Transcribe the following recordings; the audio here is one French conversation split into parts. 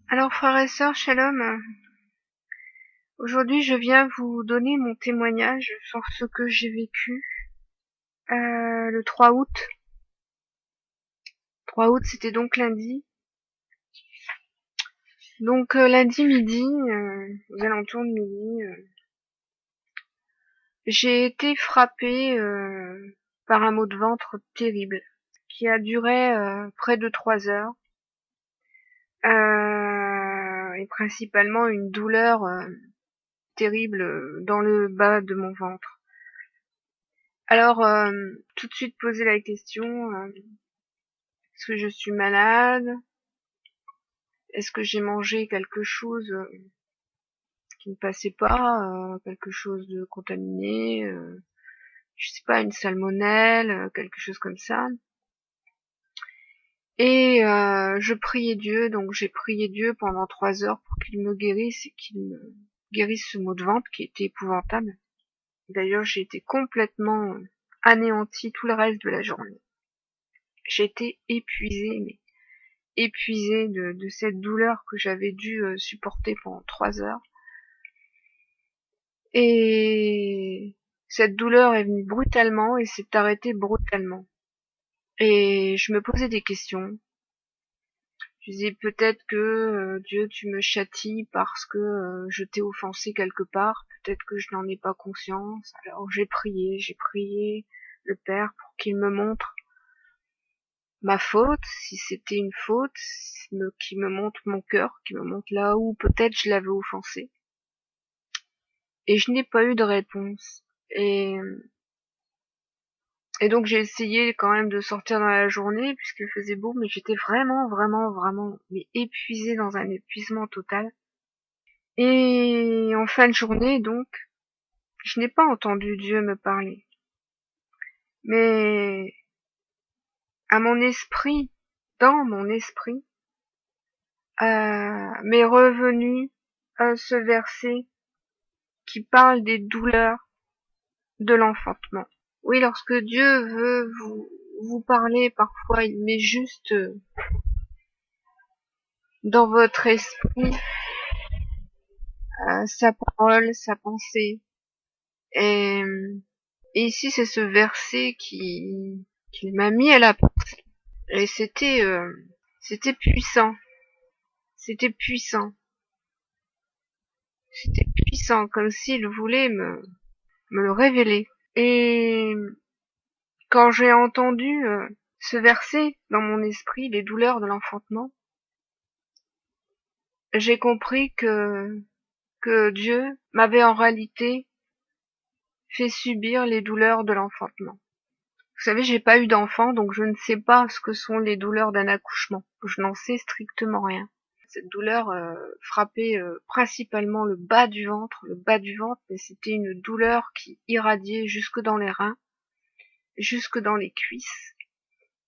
Alors frères et sœurs, shalom. Aujourd'hui, je viens vous donner mon témoignage sur ce que j'ai vécu le 3 août. 3 août, c'était donc lundi. Donc lundi midi, aux alentours de midi, j'ai été frappée par un maux de ventre terrible qui a duré près de 3 heures. Et principalement une douleur terrible dans le bas de mon ventre. Alors, tout de suite poser la question, est-ce que je suis malade? Est-ce que j'ai mangé quelque chose qui ne passait pas, quelque chose de contaminé, je sais pas, une salmonelle, quelque chose comme ça. Et je priais Dieu, donc j'ai prié Dieu pendant 3 heures pour qu'il me guérisse et qu'il me guérisse ce maux de ventre qui était épouvantable. D'ailleurs, j'ai été complètement anéantie tout le reste de la journée. J'étais épuisée, mais épuisée de cette douleur que j'avais dû supporter pendant 3 heures. Et cette douleur est venue brutalement et s'est arrêtée brutalement. Et je me posais des questions. Je disais peut-être que Dieu, tu me châties parce que je t'ai offensé quelque part. Peut-être que je n'en ai pas conscience. Alors j'ai prié le Père pour qu'il me montre ma faute, si c'était une faute, qui me montre mon cœur, qui me montre là où peut-être je l'avais offensé. Et je n'ai pas eu de réponse. Et donc j'ai essayé quand même de sortir dans la journée puisqu'il faisait beau, mais j'étais vraiment mais épuisée, dans un épuisement total. Et en fin de journée, donc, je n'ai pas entendu Dieu me parler. Mais à mon esprit, dans mon esprit, m'est revenu ce verset qui parle des douleurs de l'enfantement. Oui, lorsque Dieu veut vous parler, parfois il met juste dans votre esprit sa parole, sa pensée. Et, et ici, c'est ce verset qui m'a mis à la pensée. Et c'était puissant. C'était puissant. C'était puissant, comme s'il voulait me le révéler. Et quand j'ai entendu ce verset dans mon esprit, les douleurs de l'enfantement, j'ai compris que Dieu m'avait en réalité fait subir les douleurs de l'enfantement. Vous savez, j'ai pas eu d'enfant, donc je ne sais pas ce que sont les douleurs d'un accouchement. Je n'en sais strictement rien. Cette douleur frappait principalement le bas du ventre, mais c'était une douleur qui irradiait jusque dans les reins, jusque dans les cuisses,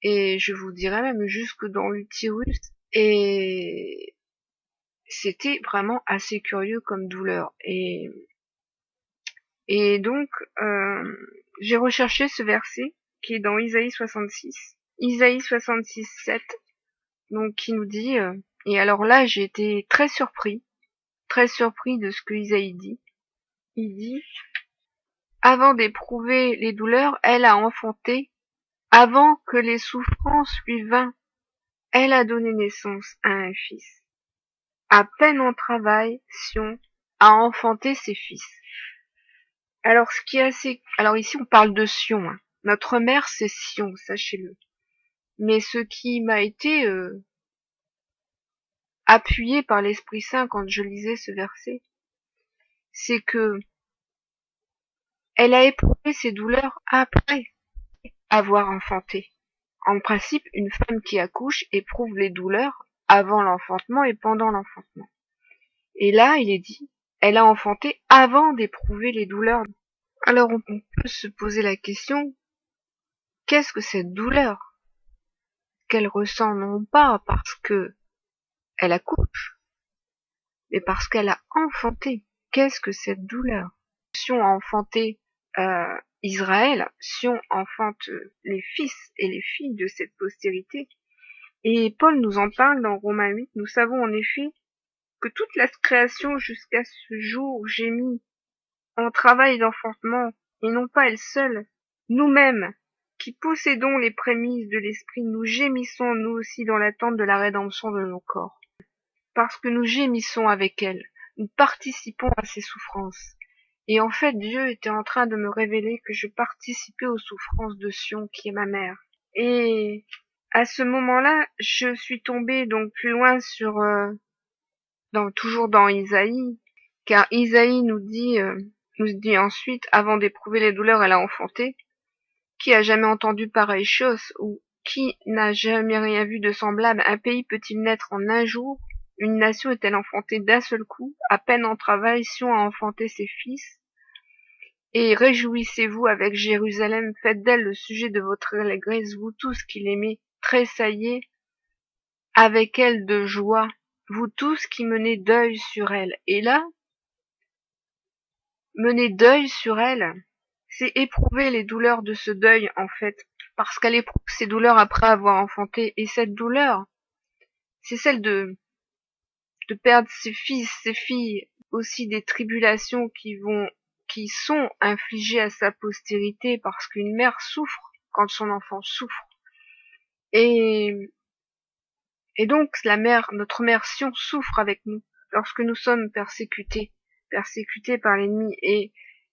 et je vous dirais même jusque dans l'utérus. Et c'était vraiment assez curieux comme douleur. Et donc, j'ai recherché ce verset qui est dans Isaïe 66, 7, donc qui nous dit, et alors là j'ai été très surpris de ce que Isaïe dit. Il dit, avant d'éprouver les douleurs, elle a enfanté, avant que les souffrances lui vinrent, elle a donné naissance à un fils. À peine en travail, Sion a enfanté ses fils. Alors ce qui est assez, alors ici on parle de Sion, hein. Notre mère c'est Sion, sachez-le. Mais ce qui m'a été appuyé par l'Esprit Saint quand je lisais ce verset, c'est que elle a éprouvé ses douleurs après avoir enfanté. En principe, une femme qui accouche éprouve les douleurs avant l'enfantement et pendant l'enfantement. Et là, il est dit, elle a enfanté avant d'éprouver les douleurs. Alors on peut se poser la question, qu'est-ce que cette douleur qu'elle ressent, non pas parce que elle accouche, mais parce qu'elle a enfanté? Qu'est-ce que cette douleur? Sion a enfanté Israël, Sion enfante les fils et les filles de cette postérité. Et Paul nous en parle dans Romains 8. Nous savons en effet que toute la création jusqu'à ce jour gémit en travail d'enfantement, et non pas elle seule. Nous-mêmes, qui possédons les prémices de l'esprit, nous gémissons nous aussi dans l'attente de la rédemption de nos corps. Parce que nous gémissons avec elle, nous participons à ses souffrances. Et en fait, Dieu était en train de me révéler que je participais aux souffrances de Sion, qui est ma mère. Et à ce moment-là, je suis tombée donc plus loin sur, toujours dans Isaïe, car Isaïe nous dit ensuite, avant d'éprouver les douleurs, elle a enfanté. Qui a jamais entendu pareille chose, ou qui n'a jamais rien vu de semblable? Un pays peut-il naître en un jour? Une nation est-elle enfantée d'un seul coup? À peine en travail, Sion a enfanté ses fils. Et réjouissez-vous avec Jérusalem, faites d'elle le sujet de votre allégresse, vous tous qui l'aimez, tressaillez avec elle de joie, vous tous qui menez deuil sur elle. Et là, mener deuil sur elle, c'est éprouver les douleurs de ce deuil, en fait, parce qu'elle éprouve ces douleurs après avoir enfanté, et cette douleur, c'est celle de perdre ses fils, ses filles, aussi des tribulations qui sont infligées à sa postérité, parce qu'une mère souffre quand son enfant souffre. Et donc notre mère Sion souffre avec nous lorsque nous sommes persécutés par l'ennemi.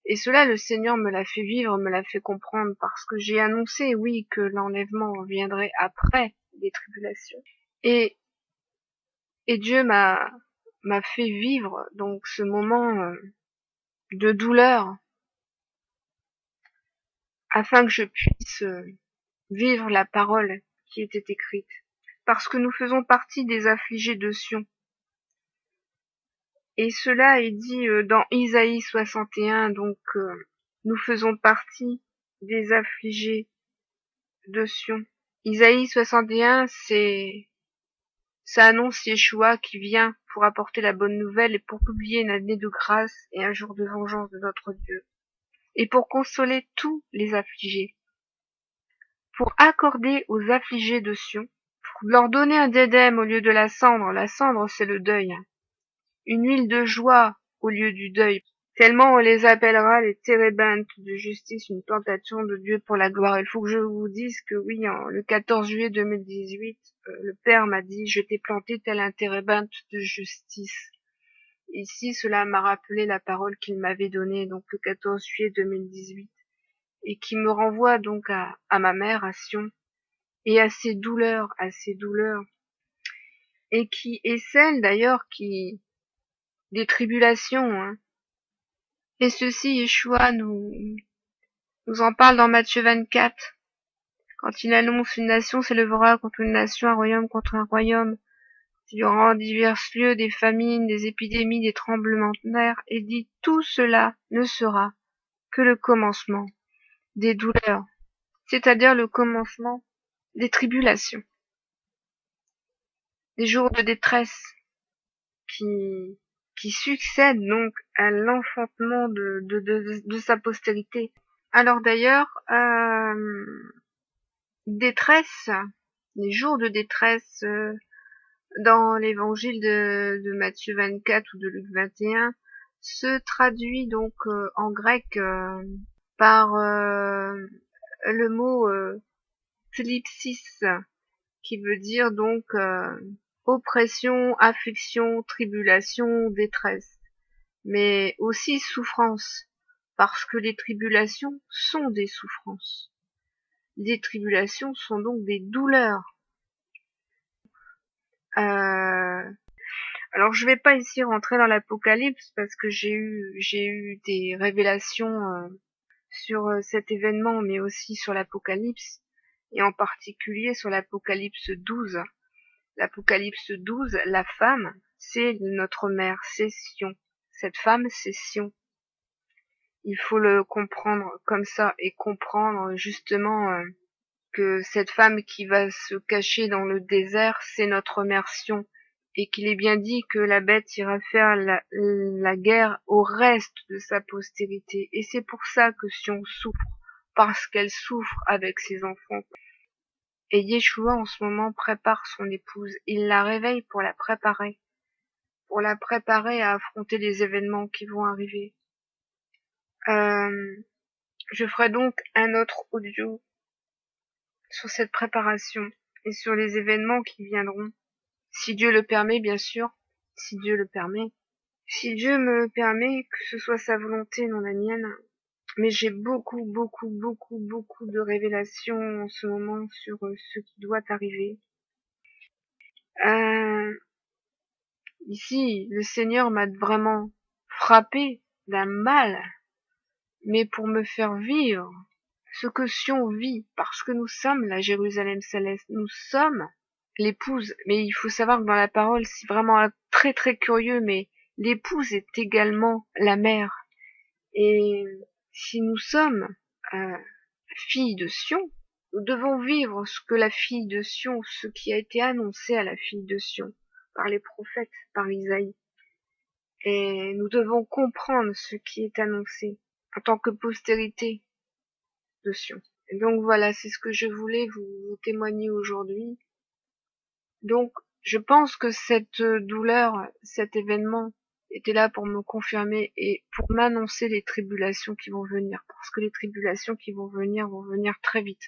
Et cela, le Seigneur me l'a fait vivre, me l'a fait comprendre, parce que j'ai annoncé, oui, que l'enlèvement viendrait après les tribulations. Et Dieu m'a fait vivre donc ce moment de douleur, afin que je puisse vivre la parole qui était écrite. Parce que nous faisons partie des affligés de Sion. Et cela est dit dans Isaïe 61, donc nous faisons partie des affligés de Sion. Isaïe 61, ça annonce Yeshua qui vient pour apporter la bonne nouvelle et pour publier une année de grâce et un jour de vengeance de notre Dieu. Et pour consoler tous les affligés. Pour accorder aux affligés de Sion, pour leur donner un diadème au lieu de la cendre. La cendre, c'est le deuil. Une huile de joie au lieu du deuil. Tellement on les appellera les térébintes de justice, une plantation de Dieu pour la gloire. Il faut que je vous dise que oui, le 14 juillet 2018, le Père m'a dit, je t'ai planté tel un térébinthe de justice. Ici, cela m'a rappelé la parole qu'il m'avait donnée, donc le 14 juillet 2018, et qui me renvoie donc à ma mère, à Sion, et à ses douleurs, et qui est celle d'ailleurs des tribulations, hein. Et ceci, Yeshua nous en parle dans Matthieu 24. Quand il annonce une nation s'élèvera contre une nation, un royaume contre un royaume. Il y aura en divers lieux des famines, des épidémies, des tremblements de terre, et dit tout cela ne sera que le commencement des douleurs, c'est-à-dire le commencement des tribulations, des jours de détresse qui succèdent donc à l'enfantement de sa postérité. Alors d'ailleurs, détresse, les jours de détresse dans l'évangile de Matthieu 24 ou de Luc 21 se traduit donc en grec par le mot thlipsis, qui veut dire donc oppression, affliction, tribulation, détresse, mais aussi souffrance, parce que les tribulations sont des souffrances. Les tribulations sont donc des douleurs. Alors je vais pas ici rentrer dans l'Apocalypse parce que j'ai eu des révélations sur cet événement, mais aussi sur l'Apocalypse, et en particulier sur l'Apocalypse 12. L'Apocalypse 12, la femme, c'est notre mère, c'est Sion. Cette femme, c'est Sion. Il faut le comprendre comme ça, et comprendre justement que cette femme qui va se cacher dans le désert, c'est notre mère Sion, et qu'il est bien dit que la bête ira faire la guerre au reste de sa postérité. Et c'est pour ça que Sion souffre, parce qu'elle souffre avec ses enfants. Et Yeshua en ce moment prépare son épouse, il la réveille pour la préparer. pour la préparer à affronter les événements qui vont arriver. Je ferai donc un autre audio sur cette préparation et sur les événements qui viendront. Si Dieu le permet, bien sûr. Si Dieu le permet. Si Dieu me permet que ce soit sa volonté, non la mienne. Mais j'ai beaucoup de révélations en ce moment sur ce qui doit arriver. Ici, le Seigneur m'a vraiment frappé d'un mal, mais pour me faire vivre ce que Sion vit, parce que nous sommes la Jérusalem céleste, nous sommes l'épouse. Mais il faut savoir que dans la parole, c'est vraiment très curieux, mais l'épouse est également la mère. Et si nous sommes filles de Sion, nous devons vivre ce que la fille de Sion, ce qui a été annoncé à la fille de Sion par les prophètes, par Isaïe. Et nous devons comprendre ce qui est annoncé en tant que postérité de Sion. Et donc voilà, c'est ce que je voulais vous témoigner aujourd'hui. Donc, je pense que cette douleur, cet événement était là pour me confirmer et pour m'annoncer les tribulations qui vont venir. Parce que les tribulations qui vont venir très vite.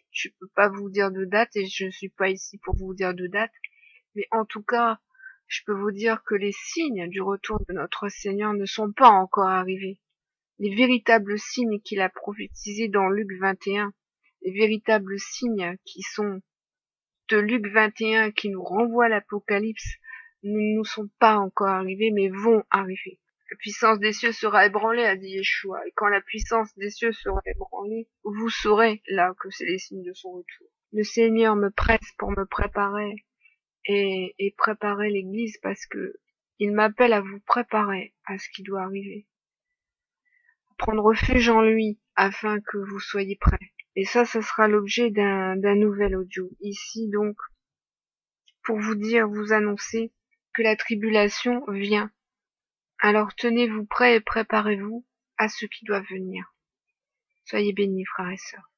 Je peux pas vous dire de date et je ne suis pas ici pour vous dire de date. Mais en tout cas, je peux vous dire que les signes du retour de notre Seigneur ne sont pas encore arrivés. Les véritables signes qu'il a prophétisés dans Luc 21, les véritables signes qui sont de Luc 21 qui nous renvoie à l'Apocalypse ne nous sont pas encore arrivés, mais vont arriver. La puissance des cieux sera ébranlée, a dit Yeshua. Et quand la puissance des cieux sera ébranlée, vous saurez là que c'est les signes de son retour. Le Seigneur me presse pour me préparer et préparer l'Église parce que il m'appelle à vous préparer à ce qui doit arriver. Prendre refuge en lui afin que vous soyez prêts. Et ça sera l'objet d'un nouvel audio. Ici donc, pour vous dire, vous annoncer que la tribulation vient. Alors tenez-vous prêts et préparez-vous à ce qui doit venir. Soyez bénis, frères et sœurs.